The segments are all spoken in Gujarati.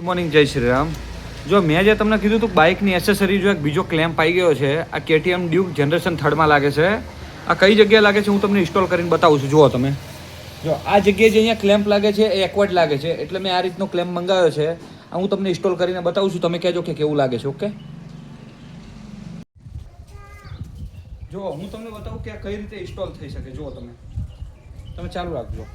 મોર્નિંગ, જય શ્રી રામ. જો મેં જે તમને કીધું હતું બાઇકની એસેસરી જો એક બીજો ક્લેમ્પ આવી ગયો છે. આ KTM ડ્યુક જનરેશન 3માં લાગે છે. આ કઈ જગ્યાએ લાગે છે હું તમને ઇન્સ્ટોલ કરીને બતાવું છું. જુઓ તમે, જો આ જગ્યાએ જે અહીંયા ક્લેમ્પ લાગે છે એ એક્વર્ડ લાગે છે, એટલે મેં આ રીતનો ક્લેમ્પ મંગાવ્યો છે. આ હું તમને ઇન્સ્ટોલ કરીને બતાવું છું. તમે કહેજો કે કેવું લાગે છે. ઓકે, જો હું તમને બતાવું કે આ કઈ રીતે ઇન્સ્ટોલ થઈ શકે. જુઓ તમે ચાલુ રાખજો.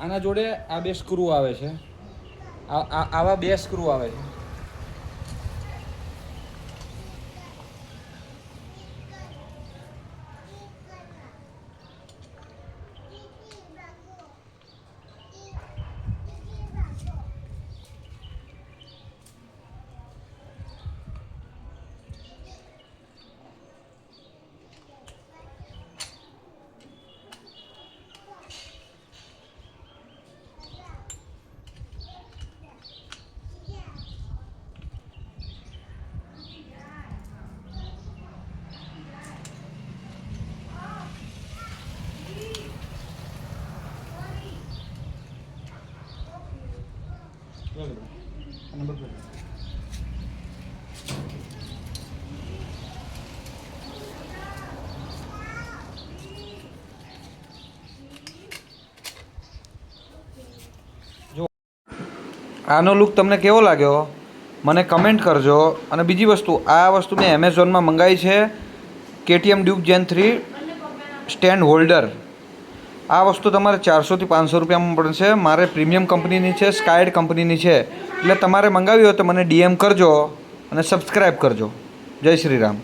આના જોડે આ બે સ્ક્રૂ આવે છે. આવા બે સ્ક્રૂ આવે છે. આનો લુક તમને કેવો લાગ્યો મને કમેન્ટ કરજો. અને બીજી વસ્તુ, આ વસ્તુ મેં એમેઝોનમાં મંગાવી છે. KTM ડ્યુક જેન 3 સ્ટેન્ડ હોલ્ડર. આ વસ્તુ તમારે 400 થી 500 રૂપિયામાં પડશે. મારે પ્રીમિયમ કંપનીની છે, સ્કાયડ કંપનીની છે. એટલે તમારે મંગાવી હોય તો મને DM કરજો અને સબસ્ક્રાઈબ કરજો. જય શ્રી રામ.